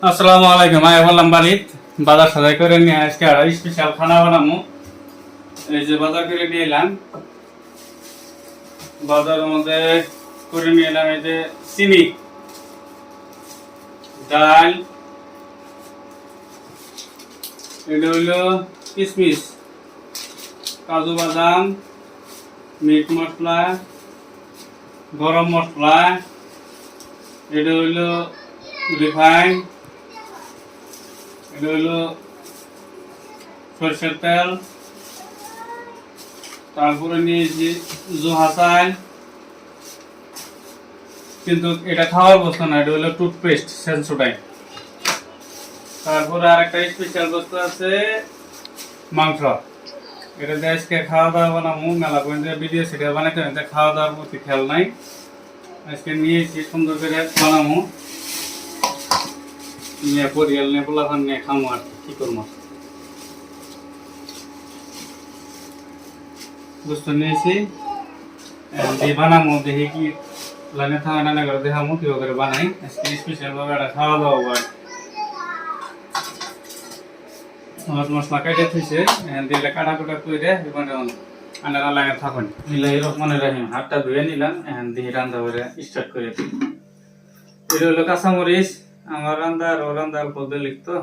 আসসালামু আলাইকুম। আমি বললাম বাড়িত বাজার সদাই করে নিয়ে আজকে আর স্পেশাল খানা বানাবো। এই যে বাজার করে নিয়ে এলাম, বাজারের মধ্যে করে নিয়ে এলাম এই যে চিনি, ডাল, এটা হইলো কিশমিশ, কাজু বাদাম, মিট মশলা, গরম মশলা, এটা হইলো রিফাইন, এটা হইলো সরষের তেল, তারপরে নিয়েছি জোহা চাল, কিন্তু এটা খাওয়ার বস্তু না, এটা হলো টুথপেস্ট সেন্সোডাইন। তারপরে আরেকটা স্পেশাল বস্তু আছে মাংস, এটা দিয়ে আজকে খাওয়া দাওয়া বানাবো। মেলা পর্যন্ত ভিডিও সেটা বানাইতে হবে, খাওয়া দাওয়ার প্রতি খেয়াল নাই। আজকে নিয়েছি সুন্দর করে বানাবো, নিয়ে পরিয়াল নিয়ে পোলাপান নিয়ে খামো। আর কি করবো, বস্তু নিয়েছি দিয়ে বানাবো। দেখি কি লাইনে থাকা নানা করে দেখাবো কিভাবে করে বানাই। আজকে স্পেশাল ভাবে একটা খাওয়া দাওয়া হয়। আমার মশলা কেটে থুইছে, দিলে কাটা কুটা করে এবার আনারা লাগে থাকুন মিলাই রহমানের রাহিম। হাতটা ধুয়ে নিলাম, দিয়ে রান্না করে স্টার্ট করে দিই। এটা হলো কাঁচামরিচ, আমার রান্না আর ও রান্না অল্প দিয়ে লিখতো।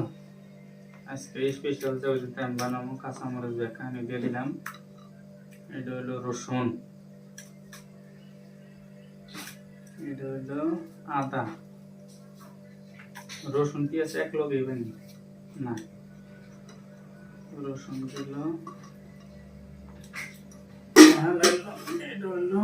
আজকে স্পেশাল যে আমি বানাবো, কাঁচামরিচ কাহিনি দিয়ে দিলাম। এটা হলো রসুন, এটা হলো আদা, রসুন পেঁয়াজ এক লগে না, রসুন দিল, এটা হলো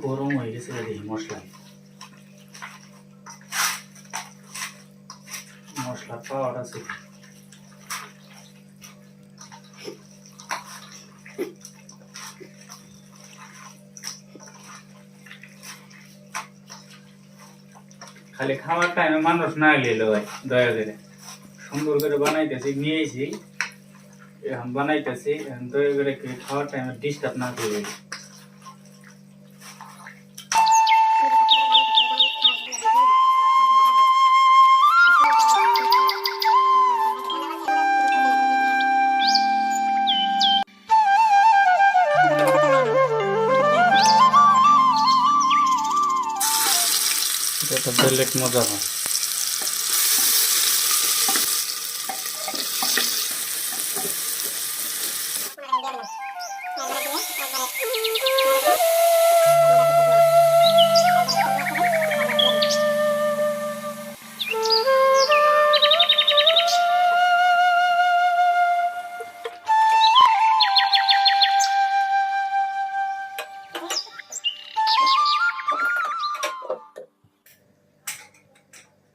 গরম হয়ে গেছে। মশলা মশলা পাওয়ার আছে, খালি খাওয়ার টাইমে মানুষ না এলো ভাই, দয়া করে সুন্দর করে বানাইতেছি, নিয়েছি এখন বানাইতেছি, দয়া করে খাওয়ার টাইমে ডিস্টার্ব না করবে। এটা বেলেট মজা হয়।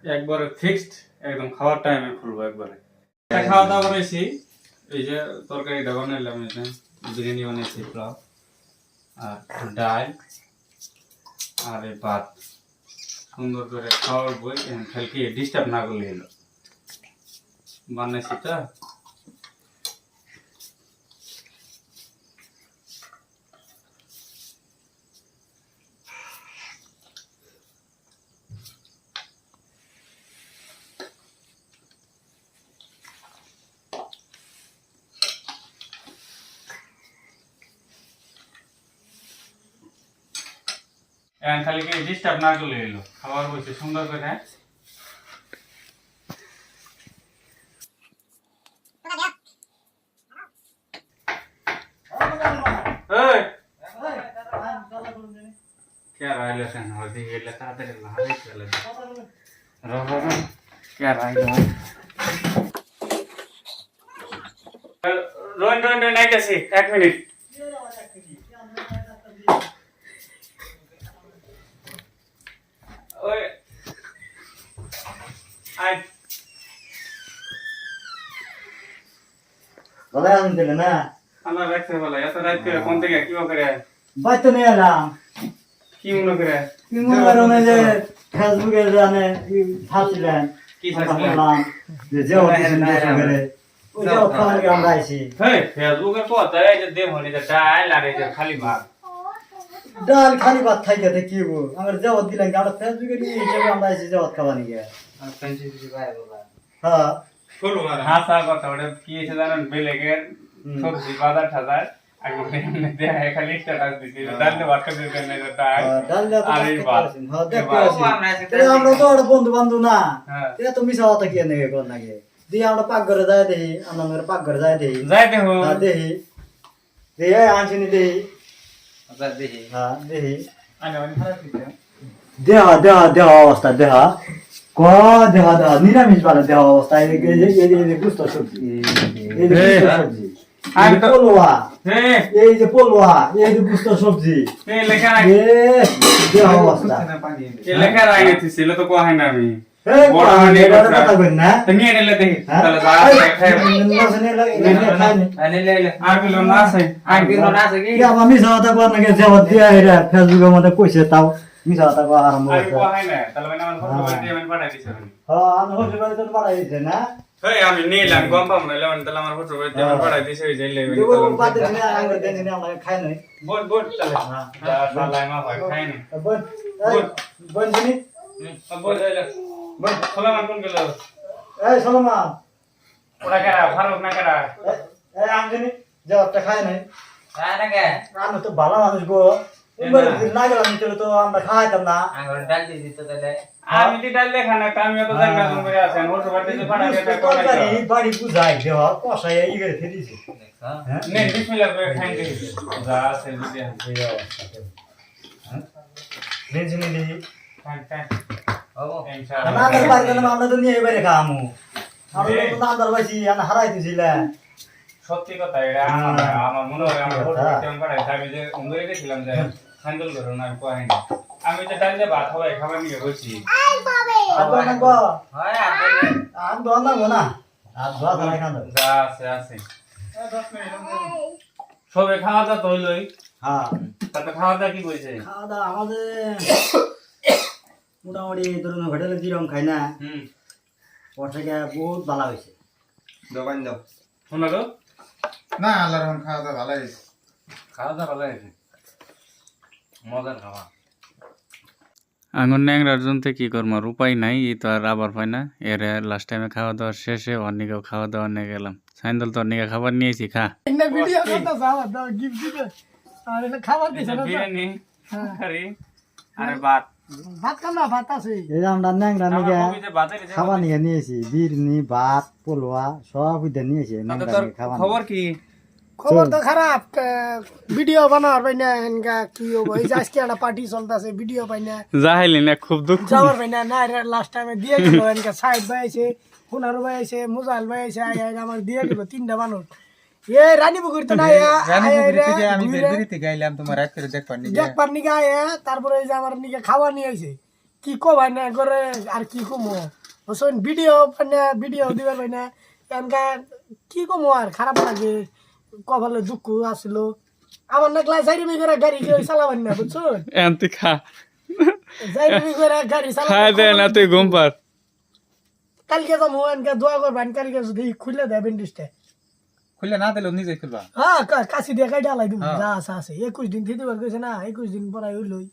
একবারে ফিক্সড, একদম খাওয়ার টাইমে খুলবো একবারে। খাওয়া দাওয়া করেছি, এই যে তরকারিটা বানাইলাম, এই যে বিরিয়ানি বানিয়েছি, পোলাও আর ডাল আর এই ভাত, সুন্দর করে খাওয়ার বই খালকে ডিস্টার্ব না করলে এলো বানাইছি তো। এখন খালি কি ডিস্টার্ব না করলে এলো খাবার বসে সুন্দর করে এই क्या राहिलं सांग हळदी गेल्या तातडीला लहान केलं रहा क्या राहिलं रोन रोन रोन नाही कशी 1 मिनिट ओय आय ভালো আছেন দিলে না আমার রাখতে বলা এত রাত করে কোন থেকে কি করে বাইতো নিয়ে এলাম কি মনে করে কি মনে করো না যে ফেসবুকে জানে ছাড়ছিলেন কি ছাড়ছিলেন? যে যে করে ওই যে ওখানে আমরা আইছি हे फेसबुक पर तो है जे दे होनी तो डाल लारे जे खाली भाग ডাল খালি ভাত খাই গেতে কি বল আমার জবাব দিলেন আমরা ফেসবুকে নিয়ে হিসেবে আমরা আইছি জবাব খাওয়া নিয়ে হ্যাঁ फुल मार हासा কথা ওটা কি এসে জানেন বেলেগের সবজি বাজার ঠাজার আর মনে দেয়া है খালি স্ট্যাটাস দিছি ডাল দিয়ে ভাত খেতে দেন না ডাল ডাল দিয়ে তো আরে খেতে বাহ। পারছেন। হ্যাঁ দেখতে আছি আমরা তো আর বন্ধু বান্ধব না হ্যাঁ এটা তো মিছা কথা কি নেবে কোন নাকি দিয়ে আমরা পাকঘরে যাই দেখি আমরা পাকঘরে যাই দেখি যাইতে হো হ্যাঁ দেখি দিয়ে আনছিনি দেখি আচ্ছা দেখি হ্যাঁ দেখি আরে মানে খারাপ দিছে দেহা দেহা দেহা অবস্থা দেহা ক দেহা দেহা নিরামিষ বালা দেহা অবস্থা এই যে গুস্ত সবজি এই যে গুস্ত সবজি আর তো পোলোয়া হে এই যে পোলোয়া এই যে গুস্ত সবজি এ লেখা এ দেহা অবস্থা এ লেখা রাইনে ছিল তো কোয়া হয় না আমি এই বড় মানে এটা কথা কই না তো নিয়ে নিলে দেখি হ্যাঁ? তাহলে যা খাই নসনে লাগে খাইনি আর বিলো না আছে আর বিলো না আছে কি কি আমি মিছা কথা কর নাকি যে দিয়া এরা ফেসবুকের মধ্যে কইছে তাও মিছা কথা কর আরম্ভ আর করছে কোয়া হয় না তাহলে মানে আমার ফটো দিয়ে আমি পাঠাই দিছি হ্যাঁ আমি হোটেল বাড়িতে পাঠাই দিছে না হেই আমি নিলাম গম পাম না লেমন তাহলে আমার ফটো দিয়ে আমি পাঠাই দিছি ওই যে লেমন দেবো বাদে দিনে আঙ্গুর দেন দিনে আমরা খাই নাই বোট বোট চলে যা সালাই মা ভাই খাই নি বোন বোন জিনি বোট যাইলে বোট খোলা মান কোন গেল এই সলমা ওটা কেডা ফারুক না কেডা এই আমজিনি জবাবটা খাই নাই খায় না কে? আমি তো ভালো মানুষ গো লাগে আমি তো আমরা খাইতাম না আঙ্গুর ডাল দিয়ে দিত তাহলে। আমি দি ডাল লেখা না আমি তো জানি না তুমি করে আছেন ওর সবার দিতে পাঠাই দিতে তরকারি বাড়ি বুঝাই দেওয়া কষাই ই করে ফেলিছে দেখো। হ্যাঁ নে বিসমিল্লাহ করে খাই দিই যা আছে দিদি বেঞ্জিনি দি খাই খাই হবো। ইনশাআল্লাহ আমাদের বাড়িতে না আমরা তো নিয়ে এবারে খামু আমরা তো নান্দার বাইছি আনা হারাই দিছিলেন সত্যি কথা এটা আমার মনে হয় আমার ফটো কেমন পাঠাই আমি যে উঙ্গরে গেছিলাম যে হ্যান্ডেল করো না কোয়াই না আমি যে ডাল দিয়ে ভাত খাওয়াই খাবার নিয়ে বসি আর তো না গো হয় আপনি আর দো না গো না আর দো না খান যা আছে আছে সবে খাওয়া দাওয়া তো হইলই হ্যাঁ তাতে খাওয়া দাওয়া কি কইছে খাওয়া দাওয়া আমাদের মোটামুটি ধরুন হোটেলে যেরকম খাই না হুম ওর থেকে বহুত ভালো হয়েছে দোকান দাও শোনো তো না আল্লাহর রহম খাওয়া দাওয়া ভালো হয়েছে খাওয়া দাওয়া ভালো হয়েছে মজার খাওয়া আঙুর ন্যাংরার জন্য কি করবো আর উপায় নাই এই তো আর আবার পাই না এর লাস্ট টাইমে খাওয়া দাওয়া শেষে অনেকেও খাওয়া দাওয়া নিয়ে গেলাম সাইন্দল তো অনেকে খাবার নিয়েছি খা একটা ভিডিও করতে যাওয়া দাও গিফট দিবে আর এটা খাবার দিছে না বিরিয়ানি কারি আরে ভাত ভাত খাম না ভাত আছে এই যে আমরা ন্যাংরা নিয়ে কবিতে ভাতের খাবার নিয়ে নিয়েছি বিরিয়ানি ভাত পোলোয়া সব উইটা নিয়েছি ন্যাংরা নিয়ে খাবার খবর কি খবর তো খারাপ ভিডিও বানাবার পাই না এনকা কি হবো এই যে আজকে একটা পার্টি চলতেছে ভিডিও পাই না যাইলি না খুব দুঃখ যাওয়ার পাই না না লাস্ট টাইমে দিয়ে গেল এনকা সাইড ভাই আছে পুনারু ভাই আছে মুজাল ভাই আছে আমার দিয়ে গেল 3টা মানুষ এ রানীপুকুর তো না আমি বেরবেরি থেকে আইলাম তোমার রাত করে দেখবার নি দেখবার নিকে আয় তারপরে এই যে আমার নিকে খাওয়া নিয়ে আইছে কি কো ভাই না করে আর কি কমো বুঝছেন ভিডিও পাই না ভিডিও দিবার পাই না এনকা কি কমো আর খারাপ লাগে কপালে দুঃখ আসছিল আমার না ক্লাস যাইরি করে গাড়ি চালাবেন না বুঝছেন এনতি খা যাইরি করে গাড়ি খাই দে না তুই ঘুম পার কালকে যাবো এনকা দোয়া করবেন কালকে যদি খুলে দেয় ব্যান্ডেজটা খুলে না দিলে নিজে খুলবা হ্যাঁ কাশি দিয়ে গাড়ি ডালাই দিব যা আছে 21 দিন থেকে বার কইছে না 21 দিন পরে হইলই